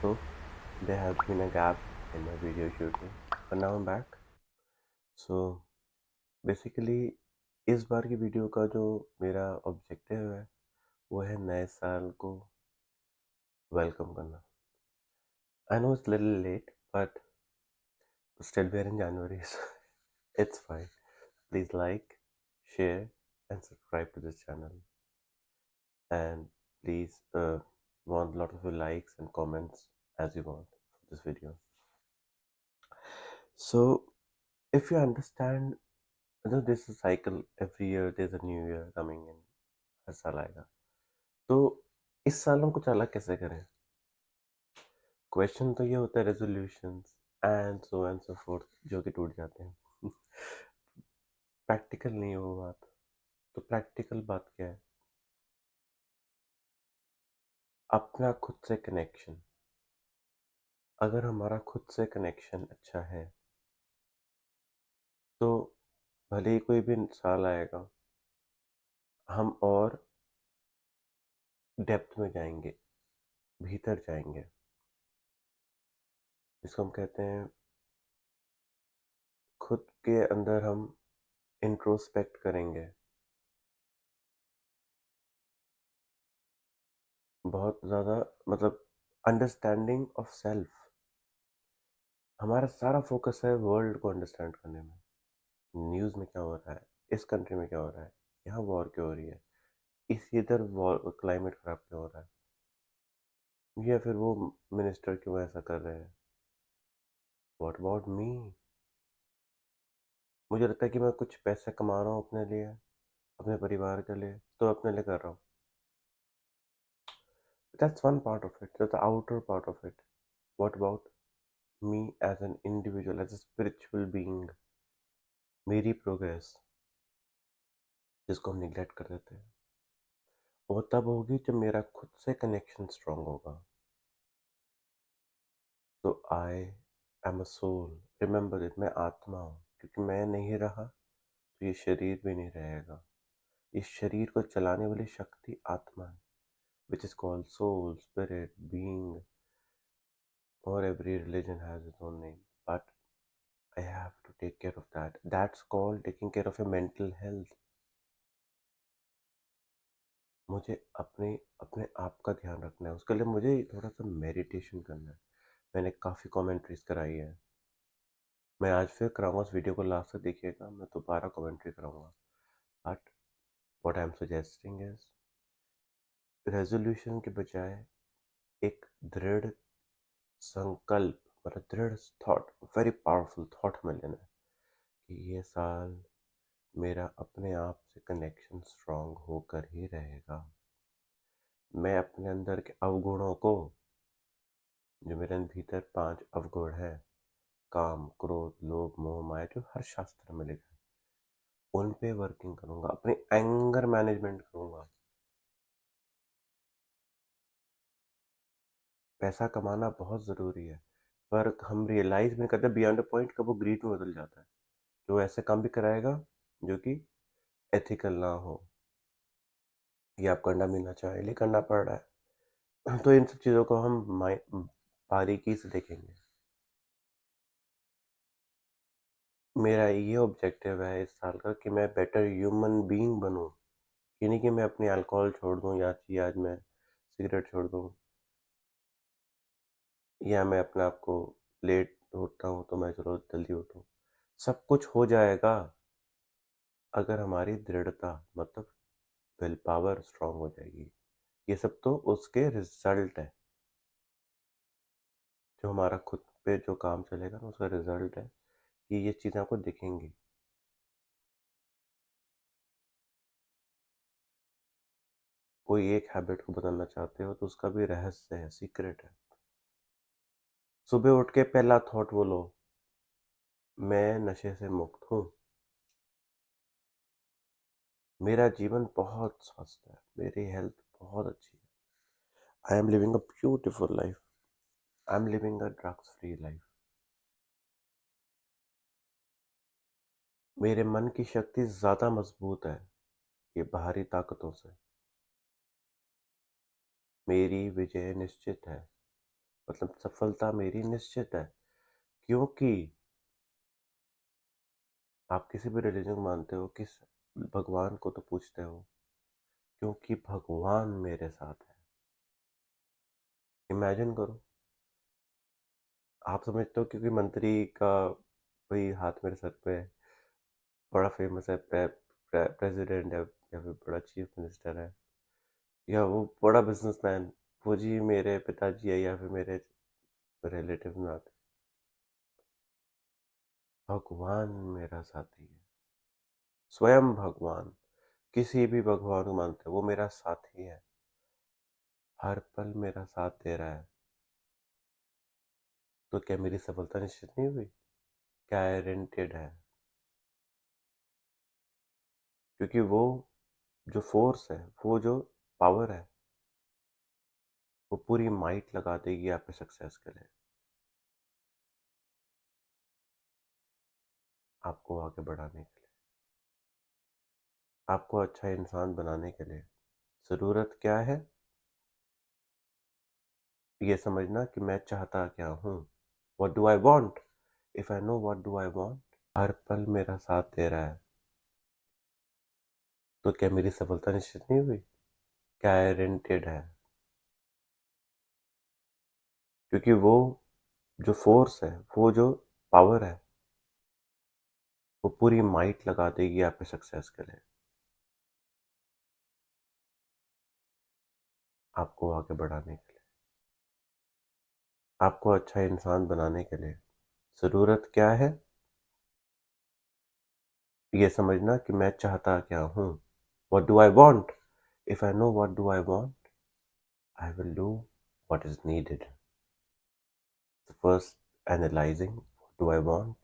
So there has been a gap in my video shooting, but now I'm back. So basically इस बार की video का जो मेरा objective है वो है नए साल को वेलकम करना. I know it's a little late, but still we are in January, so it's fine. Please like, share, and subscribe to this channel. And please want a lot of likes and comments as you want for this video. So if you understand, this is a cycle. Every year there's a new year coming in. हर साल आएगा. तो इस साल हम कुछ अलग कैसे करें? क्वेश्चन तो ये होता है रेजोल्यूशंस एंड सो फोर्थ जो कि टूट जाते हैं. प्रैक्टिकल नहीं है वो बात. तो प्रैक्टिकल बात क्या है? अपना खुद से कनेक्शन. अगर हमारा खुद से कनेक्शन अच्छा है तो भले ही कोई भी साल आएगा हम और डेप्थ में जाएंगे, भीतर जाएंगे, जिसको हम कहते हैं खुद के अंदर हम इंट्रोस्पेक्ट करेंगे. बहुत ज़्यादा मतलब अंडरस्टैंडिंग ऑफ सेल्फ. हमारा सारा फोकस है वर्ल्ड को अंडरस्टैंड करने में. न्यूज़ में क्या हो रहा है, इस कंट्री में क्या हो रहा है, यहाँ वॉर क्यों हो रही है, इस इधर वॉर क्लाइमेट खराब क्यों हो रहा है, या फिर वो मिनिस्टर क्यों ऐसा कर रहे हैं. व्हाट अबाउट मी? मुझे लगता है कि मैं कुछ पैसा कमा रहा हूँ अपने लिए, अपने परिवार के लिए, तो अपने लिए कर रहा हूँ. That's one part of it, that's the outer part of it. What about me as an individual, as a spiritual being, मेरी प्रोग्रेस जिसको हम निगलेक्ट कर देते हैं वो तब होगी जब मेरा खुद से कनेक्शन स्ट्रांग होगा. तो I am a soul, remember it. मैं आत्मा हूँ. क्योंकि मैं नहीं रहा तो ये शरीर भी नहीं रहेगा. इस शरीर को चलाने वाली शक्ति आत्मा है, which is called soul, spirit, being, और every religion has its own name. But I have to take care of that. That's called taking care of your mental health. मुझे अपने अपने आप का ध्यान रखना है. उसके लिए मुझे थोड़ा सा मेडिटेशन करना है. मैंने काफ़ी कमेंट्रीज कराई है. मैं आज फिर कराऊंगा. उस वीडियो को लास्ट तक देखिएगा. मैं दोबारा कमेंट्री कराऊंगा. But what I am suggesting is resolution के बजाय एक दृढ़ संकल्प, मतलब दृढ़ थॉट, वेरी पावरफुल थॉट हमें लेना है कि ये साल मेरा अपने आप से कनेक्शन स्ट्रांग होकर ही रहेगा. मैं अपने अंदर के अवगुणों को, जो मेरे भीतर 5 अवगुण है, काम, क्रोध, लोभ, मोह, माया, जो हर शास्त्र में लिखा है, उन पे वर्किंग करूंगा. अपनी एंगर मैनेजमेंट करूंगा. पैसा कमाना बहुत ज़रूरी है, पर हम रियलाइज नहीं करते बियॉन्ड अ पॉइंट कब वो ग्रीड में बदल जाता है. जो ऐसे काम भी कराएगा जो कि एथिकल ना हो, या आप करना भी ना चाहे लेकिन करना पड़ रहा है. तो इन सब चीज़ों को हम बारीकी से देखेंगे. मेरा ये ऑब्जेक्टिव है इस साल का कि मैं बेटर ह्यूमन बीइंग बनूं. ये नहीं कि मैं अपनी अल्कोहल छोड़ दूं, या कि आज मैं सिगरेट छोड़ दूं, या मैं अपने आप को लेट उठता हूं तो मैं चलो जल्दी उठूं. सब कुछ हो जाएगा अगर हमारी दृढ़ता, मतलब विल पावर स्ट्रांग हो जाएगी. ये सब तो उसके रिजल्ट है. जो हमारा खुद पे जो काम चलेगा ना उसका रिजल्ट है कि ये चीज़ें आपको दिखेंगी. कोई एक हैबिट को बदलना चाहते हो तो उसका भी रहस्य है, सीक्रेट है. सुबह उठ के पहला थॉट बोलो, मैं नशे से मुक्त हूँ. मेरा जीवन बहुत स्वस्थ है, मेरी हेल्थ बहुत अच्छी है. I am living a beautiful life. I am living a drugs free life. मेरे मन की शक्ति ज़्यादा मजबूत है ये बाहरी ताकतों से. मेरी विजय निश्चित है मतलब सफलता मेरी निश्चित है, क्योंकि आप किसी भी रिलीजन को मानते हो, किस भगवान को तो पूछते हो, क्योंकि भगवान मेरे साथ है। इमेजिन करो, आप समझते हो क्योंकि मंत्री का भाई हाथ मेरे सर पे है, बड़ा फेमस है, प्रेसिडेंट है, या फिर बड़ा चीफ मिनिस्टर है, या वो बड़ा बिजनेसमैन, वो जी मेरे पिताजी है या फिर मेरे रिलेटिव में आते, भगवान मेरा साथी है। स्वयं भगवान, किसी भी भगवान को मानते हो, वो मेरा साथी है, हर पल मेरा साथ दे रहा है। तो क्या मेरी सफलता निश्चित नहीं हुई? गारंटेड है, क्योंकि वो जो फोर्स है, वो जो पावर है, वो पूरी माइट लगा देगी आपके सक्सेस के लिए, आपको आगे बढ़ाने के लिए, आपको अच्छा इंसान बनाने के लिए। जरूरत क्या है? ये समझना कि मैं चाहता क्या हूँ। What do I want? If I know what do I want, हर पल मेरा साथ दे रहा है, तो क्या मेरी सफलता निश्चित नहीं हुई? गारंटेड है, क्योंकि वो जो फोर्स है, वो जो पावर है, वो पूरी माइट लगा देगी आपके सक्सेस के लिए, आपको आगे बढ़ाने के लिए, आपको अच्छा इंसान बनाने के लिए। जरूरत क्या है? ये समझना कि मैं चाहता क्या हूँ। What do I want? If I know what do I want, I will do what is needed. So first, analyzing what do I want.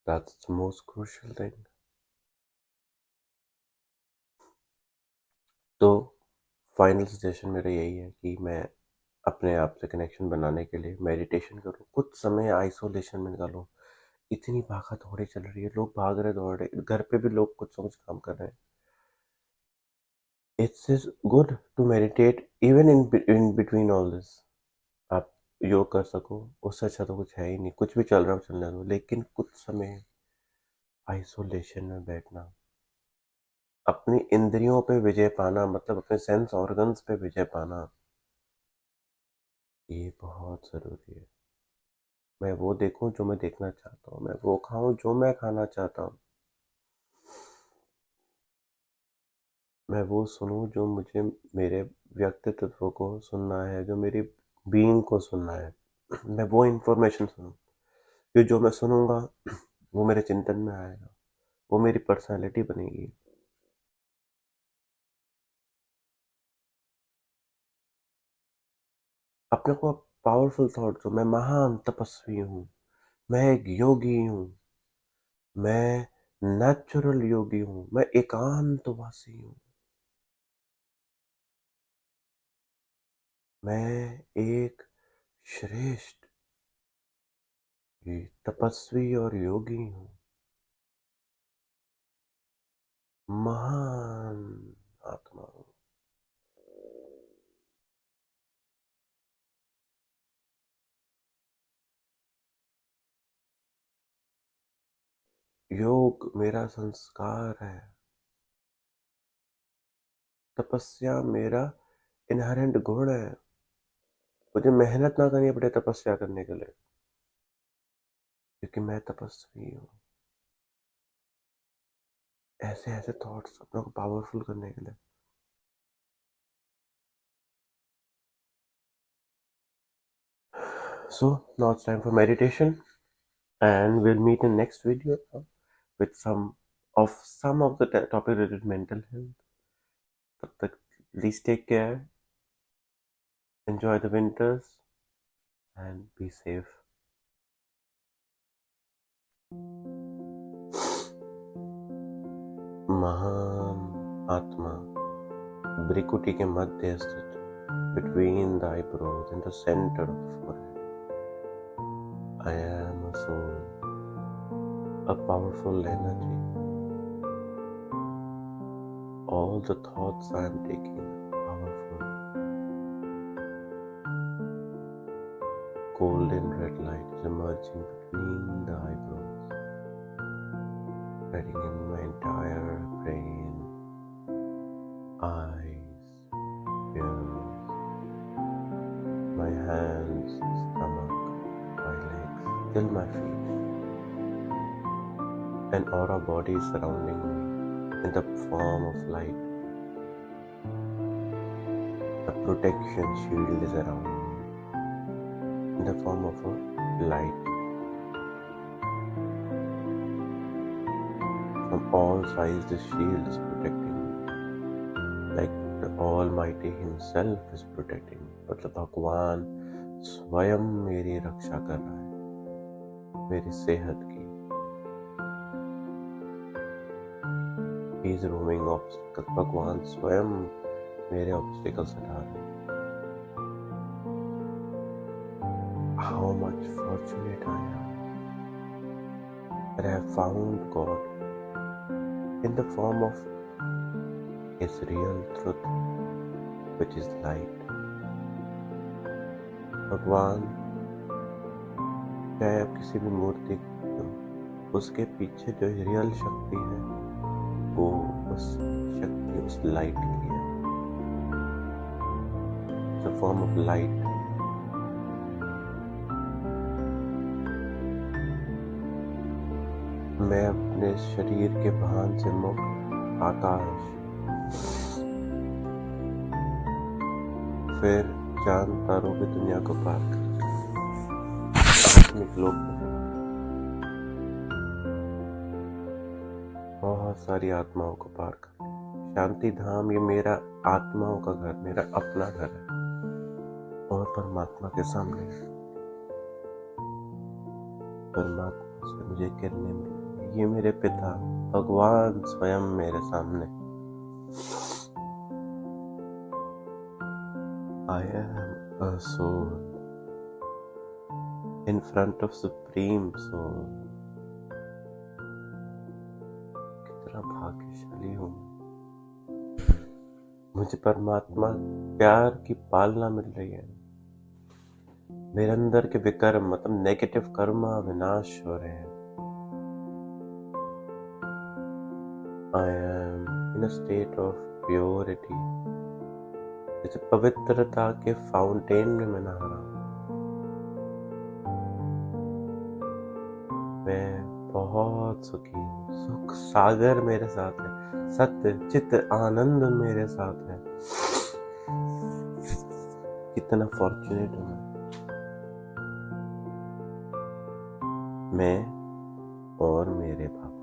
That's the most crucial thing. तो फाइनल सजेशन मेरा यही है कि मैं अपने आप से connection बनाने के लिए मेडिटेशन करूँ, कुछ समय आइसोलेशन में निकालूँ। इतनी भागा दौड़ी चल रही है, लोग भाग रहे दौड़ रहे, घर पे भी लोग कुछ ना कुछ काम कर रहे हैं। It's good to meditate even in between all this. आप योग कर सको, उससे अच्छा तो कुछ है ही नहीं। कुछ भी चल रहा हो चलने दो, लेकिन कुछ समय आइसोलेशन में बैठना, अपनी इंद्रियों पे विजय पाना, मतलब अपने सेंस ऑर्गन्स पे विजय पाना, ये बहुत जरूरी है। मैं वो देखूं जो मैं देखना चाहता हूँ, मैं वो खाऊं जो मैं खाना चाहता हूँ, मैं वो सुनूं जो मुझे मेरे व्यक्तित्व को सुनना है, जो मेरी बीइंग को सुनना है। मैं वो इंफॉर्मेशन सुनूं, कि जो मैं सुनूंगा वो मेरे चिंतन में आएगा, वो मेरी पर्सनालिटी बनेगी। अपने को पावरफुल थॉट, जो मैं महान तपस्वी हूँ, मैं एक योगी हूँ, मैं नेचुरल योगी हूँ, मैं एकांतवासी हूँ, मैं एक श्रेष्ठ तपस्वी और योगी हूँ, महान आत्मा हूँ। योग मेरा संस्कार है, तपस्या मेरा इनहेरेंट गुण है। मुझे मेहनत ना करनी पड़े तपस्या करने के लिए, क्योंकि मैं तपस्वी हूँ। ऐसे ऐसे थॉट्स अपने को पावरफुल करने के लिए। So now it's time for meditation, and we'll meet in next video with some of the topic related mental health. तब तक please take care, enjoy the winters, and be safe. महान आत्मा भ्रिकुटी के मध्य स्थित, between the eyebrows in the center of the forehead. I am a soul, a powerful energy, all the thoughts I am taking are powerful. Golden red light is emerging between the eyebrows, spreading in my entire brain, eyes, ears, my hands, stomach, my legs, till my feet. An aura body is surrounding me in the form of light. A protection shield is around me in the form of a light. From all sides, this shield is protecting me, like the Almighty Himself is protecting me. मतलब भगवान स्वयं मेरी रक्षा कर रहा है, मेरी सेहत की. He is removing obstacles. भगवान स्वयं मेरे obstacles हटा रहे हैं. How much fortunate I am that I have found God in the form of His real truth, which is light. भगवान चाहे आप किसी भी मूर्ति को, उसके पीछे जो रियल शक्ति है वो उस शक्ति, उस लाइट की है. The form of light. मैं अपने शरीर के भान से मुक्त आकाश, फिर चांद तारों की दुनिया को पार कर आत्मिक लोक में बहुत सारी आत्माओं को पार कर. शांति धाम ये मेरा आत्माओं का घर, मेरा अपना घर है और परमात्मा के सामने परमात्मा से मुझे किरणें मिली. ये मेरे पिता भगवान स्वयं मेरे सामने. I am a soul in front of Supreme Soul. कितना भाग्यशाली हूँ. मुझे परमात्मा प्यार की पालना मिल रही है. मेरे अंदर के विकर्म मतलब नेगेटिव कर्मा विनाश हो रहे हैं. I am in a state of purity. जैसे पवित्रता के फाउंटेन में मैं नहा रहा हूँ. मैं बहुत सुखी हूँ. सुख सागर मेरे साथ है. सत्य चित्त आनंद मेरे साथ है. कितना फॉर्चुनेट हूँ मैं और मेरे पापा.